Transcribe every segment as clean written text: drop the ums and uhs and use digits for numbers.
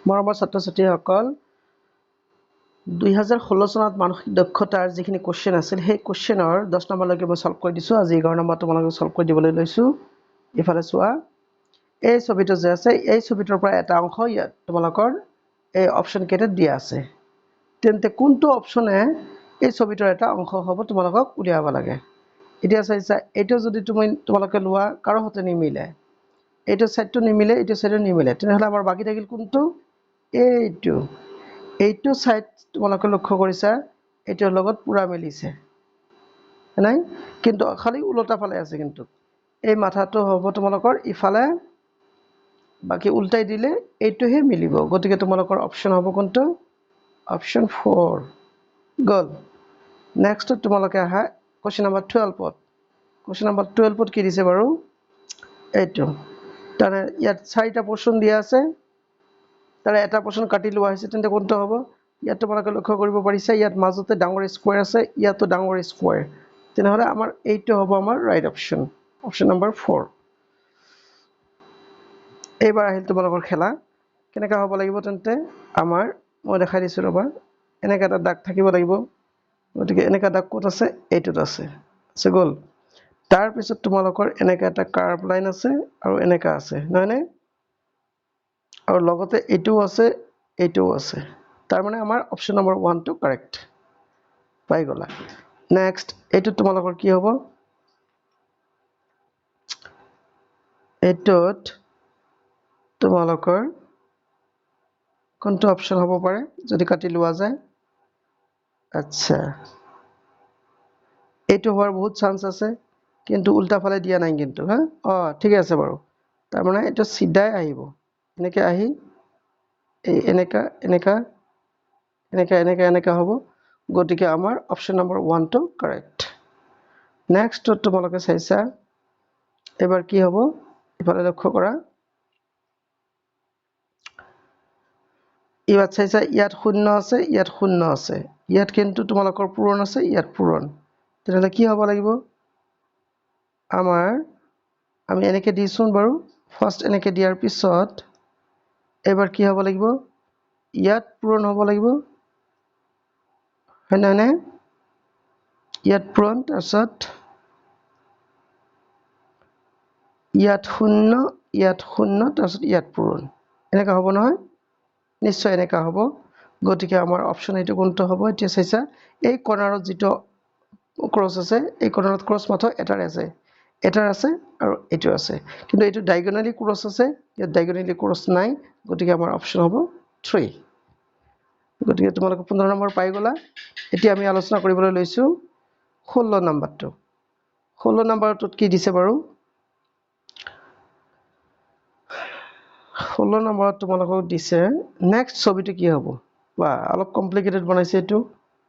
মৰমৰ ছাত্ৰ ছাত্ৰীসকল 2016 চনত মানসিক দক্ষতাৰ যিখিনি কোৱেশ্চন আছিল সেই কোৱেশ্চনৰ 10 নম্বৰলৈকে মই সলভ কৰি দিছো আজি 11 নম্বৰ তোমালোকে সলভ কৰি দিবলৈ লৈছো ইফালে চোৱা এই ছবিটো যে আছে এই ছবিটোৰ পৰা এটা অংশ ইয়াত তোমালোকৰ এই অপচন কেইটা দিয়া আছে তেন্তে কোনটো অপচনে এই ছবিটোৰ এটা অংশ হ'ব তোমালোকক উলিয়াব লাগে এতিয়া চাইছা এইটো যদি তোমালোকে লোৱা কাৰো হতে নিমিলে এইটো সাইডটো নিমিলে এইটো সাইডটো নিমিলে তেনেহলে আমাৰ বাকি থাকিল কোনটো এইটো সাইড তোমালোকে লক্ষ্য কৰিছা এটাৰ লগত পুৰা মিলিছে নাই কিন্তু খালি উল্টা ফালে আছে কিন্তু এই মাথাটো হ'ব তোমালোকৰ ইফালে বাকি উল্টাই দিলে এইটোহে মিলিব গতিকে তোমালোকৰ অপচন হ'ব কোনটো অপচন 4 গল নেক্সট তোমালোকে আহা কোৱেশ্চন নম্বৰ 12 পত কোৱেশ্চন নম্বৰ 12 পত কি দিছে বাৰু এইটো তাৰে ইয়াত চাৰিটা পোৰশন দিয়া আছে তাৰে এটা পোৰশন কাটি লোৱা হৈছে তেন্তে কোনটো হ'ব ইয়াত তোমালোকে লক্ষ্য কৰিব পাৰিছা ইয়াত মাজতে ডাঙৰ স্কয়াৰ আছে ইয়াতো ডাঙৰ স্কয়াৰ তেনেহলে আমাৰ এইটো হ'ব আমাৰ ৰাইট অপচন অপচন নম্বৰ 4 এইবাৰ আহিল তোমালোকৰ খেলা কেনেকা হ'ব লাগিব তেন্তে আমাৰ মই দেখাই দিছো ৰবা এনেকা এটা দাগ থাকিব লাগিব গতিকে এনেকা দাগ ক'ত আছে এইটোত আছে গল তাৰ পিছত তোমালোকৰ এনেকা এটা কাৰ্ভ লাইন আছে আৰু এনেকা আছে নহয়নে আৰু লগতে এইটোও আছে তাৰ মানে আমাৰ অপচন নম্বৰ 1 টো কাৰেক্ট পাই গলা নেক্সট এইটো তোমালোকৰ কি হ'ব এইটোত তোমালোকৰ কোনটো অপচন হ'ব পাৰে যদি কাটি লোৱা যায় আচ্ছা এইটো হোৱাৰ বহুত চান্স আছে কিন্তু উল্টা ফালে দিয়া নাই কিন্তু হা ঠিক আছে বাৰু তাৰ মানে এটা সিধাই আহিব এনেকৈ আহি এই এনেকা হ'ব গতিকে আমাৰ অপচন নম্বৰ 1 টো কাৰেক্ট নেক্সট তোমালোকে চাইছা এবাৰ কি হ'ব ইফালে লক্ষ্য কৰা ইয়াত চাইছা ইয়াত শূন্য আছে ইয়াত কিন্তু তোমালোকৰ পূৰণ আছে ইয়াত পূৰণ তেনেহলে কি হ'ব লাগিব আমি এনেকে দিছো বাৰু ফাৰ্স্ট এনেকে দিয়াৰ পিছত এবাৰ কি হ'ব লাগিব ইয়াত পূৰণ হ'ব লাগিব হয়নে ইয়াত পূৰণ তাৰপিছত ইয়াত শূন্য তাৰপিছত ইয়াত পূৰণ এনেকা হ'ব নহয় নিশ্চয় এনেকা হ'ব গতিকে আমাৰ অপচন এইটো কোনটো হ'ব এতিয়া চাইছা এই কৰ্নাৰত যেটো ক্ৰস আছে এই কৰ্নাৰত ক্ৰস মাত্ৰ এটাৰ আছে আৰু এইটো আছে কিন্তু এইটো ডায়াগোনালি ক্ৰস আছে ইয়াত ডায়াগোনালি ক্ৰস নাই গতিকে আমাৰ অপচন হ'ব 3 গতিকে তোমালোকে 15 নম্বৰ পাই গলা এতিয়া আমি আলোচনা কৰিবলৈ লৈছো 16 নম্বৰটো 16 নম্বৰটোত কি দিছে বাৰু 16 নম্বৰত তোমালোকক দিছে নেক্সট ছবিটো কি হ'ব বা অলপ কমপ্লিকেটেড বনাইছে এইটো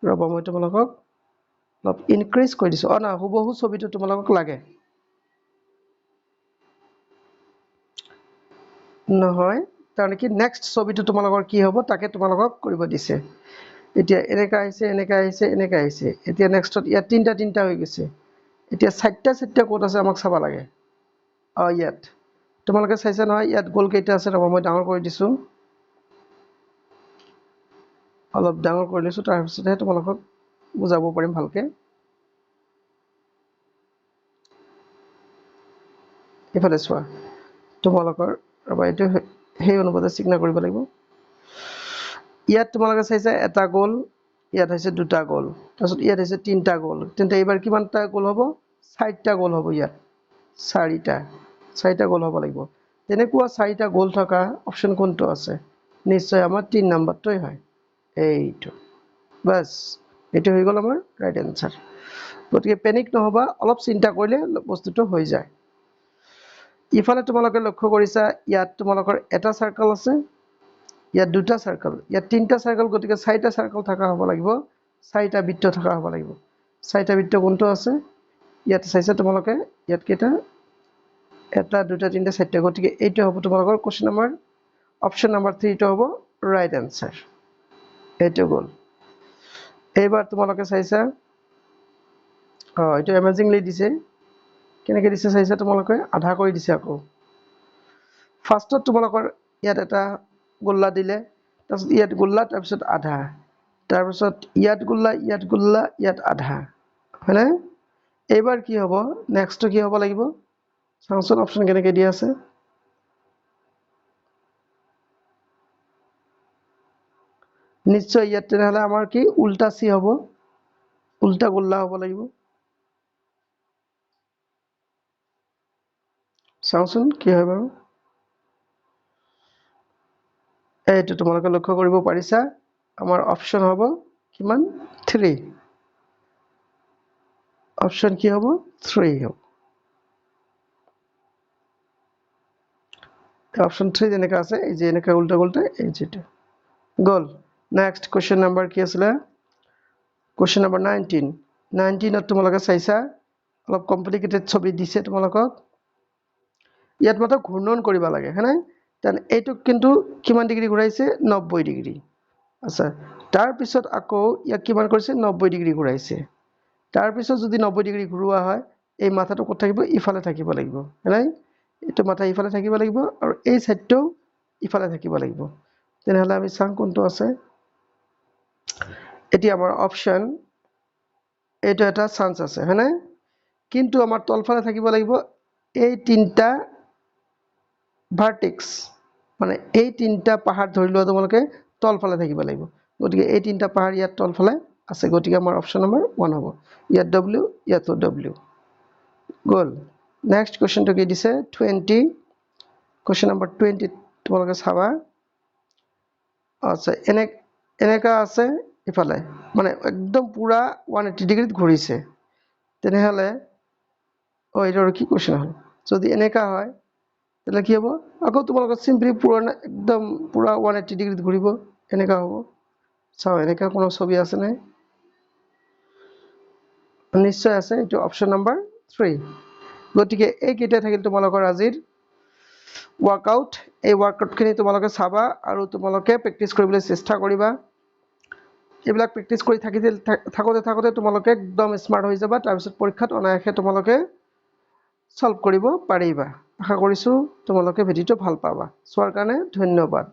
ৰবা মই তোমালোকক অলপ ইনক্ৰিজ কৰি দিছো না হুবহু ছবিটো তোমালোকক লাগে নহয় তাৰ কি নেক্সট ছবিটো তোমালোকৰ কি হ'ব তাকে তোমালোকক কৰিব দিছে এতিয়া এনেকা আহিছে এতিয়া নেক্সটত ইয়াত তিনটা হৈ গৈছে এতিয়া চাৰিটা কোড আছে আমাক চাবা লাগে ইয়াত তোমালোকে চাইছা নহয় ইয়াত গোল কেইটা আছে ৰবা মই ডাঙৰ কৰি দিছো অলপ ডাঙৰ কৰি লৈছো তাৰ পিছতহে তোমালোকক বুজাব পাৰিম ভালকে ইফালে চোৱা তোমালোকৰ ৰবা এইটো সেই অনুপাতে চিগনা কৰিব লাগিব ইয়াত তোমালোকে চাইছা এটা গোল ইয়াত হৈছে দুটা গোল তাৰপিছত ইয়াত হৈছে তিনটা গোল তেন্তে এইবাৰ কিমানটা গোল হ'ব চাৰিটা গোল হ'ব ইয়াত চাৰিটা গোল হ'ব লাগিব তেনেকুৱা চাৰিটা গোল থকা অপচন কোনটো আছে নিশ্চয় আমাৰ 3 নম্বৰটোই হয় এইটো বাস এইটো হৈ গ'ল আমাৰ ৰাইট আনসাৰ গতিকে পেনিক নহবা অলপ চিন্তা কৰিলে বস্তুটো হৈ যায় ইফালে তোমালোকে লক্ষ্য কৰিছা ইয়াত তোমালোকৰ এটা সাৰ্কেল আছে ইয়াত দুটা সাৰ্কেল ইয়াত তিনটা সাৰ্কেল গতিকে চাৰিটা সাৰ্কেল থাকা হ'ব লাগিব চাৰিটা বৃত্ত থাকা হ'ব লাগিব চাৰিটা বৃত্ত কোনটো আছে ইয়াত চাইছা তোমালোকে ইয়াত কেইটা এটা দুটা তিনটা চাৰিটা গতিকে এইটো হ'ব তোমালোকৰ কোৱেশ্চন নম্বৰ অপচন নম্বৰ 3 টো হ'ব ৰাইট আনসাৰ এইটো গ'ল এইবাৰ তোমালোকে চাইছা এইটো এমেজিংলি দিছে কেনেকৈ দিছে চাইছা তোমালোকে আধা কৰি দিছে আকৌ ফাৰ্ষ্টত তোমালোকৰ ইয়াত এটা গোল্লা দিলে তাৰপিছত ইয়াত গোল্লা তাৰপিছত আধা তাৰপিছত ইয়াত গোল্লা ইয়াত আধা হয়নে এইবাৰ কি হ'ব নেক্সটটো কি হ'ব লাগিব চাওঁচোন অপচন কেনেকৈ দিয়া আছে নিশ্চয় ইয়াত তেনেহ'লে আমাৰ কি উল্টা চি হ'ব উল্টা গোল্লা হ'ব লাগিব চাওঁচোন কি হয় বাৰু এইটো তোমালোকে লক্ষ্য কৰিব পাৰিছা আমাৰ অপচন হ'ব কিমান 3 অপচন কি হ'ব 3 হ'ব অপচন 3 যেনেকৈ আছে এই যে এনেকৈ উল্টা উল্টা এই যেটো গ'ল নেক্সট কোৱেশ্চন নাম্বাৰ কি আছিলে কোৱেশ্চন নাম্বাৰ 19 19ত তোমালোকে চাইছা অলপ কমপ্লিকেটেড ছবি দিছে তোমালোকক ইয়াত মাত্ৰ ঘূৰ্ণন কৰিব লাগে হয়নে তেন এইটোক কিন্তু কিমান ডিগ্ৰী ঘূৰাইছে 90 ডিগ্ৰী আচ্ছা তাৰ পিছত আকৌ ইয়াক কিমান কৰিছে 90 ডিগ্ৰী ঘূৰাইছে তাৰ পিছত যদি 90 ডিগ্ৰী ঘূৰোৱা হয় এই মাথাটো ক'ত থাকিব ইফালে থাকিব লাগিব হয়নে এইটো মাথা ইফালে থাকিব লাগিব আৰু এই সাইডটো ইফালে থাকিব লাগিব তেনেহলে আমি চাম কোনটো আছে এটি আমাৰ অপচন এইটো এটা চান্স আছে হয়নে কিন্তু আমাৰ তলফালে থাকিব লাগিব এই তিনটা ভাৰ্টেক্স মানে এই তিনটা পাহাৰ ধৰি লোৱা তোমালোকে তলফালে থাকিব লাগিব গতিকে এই তিনটা পাহাৰ ইয়াত তলফালে আছে গতিকে আমাৰ অপচন নম্বৰ 1 হ'ব ইয়াত w ইয়াতো w গ'ল নেক্সট কোৱেশ্চনটো কি দিছে 20 কোৱেশ্চন নম্বৰ 20 তোমালোকে চাবা আচ্ছা এনেকা আছে ইফালে মানে একদম পুৰা 180 ডিগ্ৰীত ঘূৰিছে তেনেহলে এইটোৰ কি কোৱেশ্চন হ'ল যদি এনেকা হয় তাহলে কি হ'ব আকৌ তোমালোকে সিম্পলি পুৰা একদম পুৰা 180 ডিগ্ৰীত ঘূৰিব এনেকা হ'ব চাও এনেকা কোনো ছবি আছে নাই নিশ্চয় আছে এটো অপচন নাম্বার 3 গতিকে এই কেইটা থাকিল তোমালোকৰ আজিৰ ওয়াৰ্কআউট এই ওয়াৰ্কআউটখিনি তোমালোকে চাবা আৰু তোমালোকে প্ৰেক্টিস কৰিবলৈ চেষ্টা কৰিবা এইবিলাক প্ৰেক্টিস কৰি থাকোতে তোমালোকে একদম স্মাৰ্ট হৈ যাবা তাৰ পিছত পৰীক্ষাত অনায়াসে তোমালোকে সলভ কৰিব পাৰিবা আশা কৰিছো তোমালোকে ভিডিওটো ভাল পাবা চোৱাৰ কাৰণে ধন্যবাদ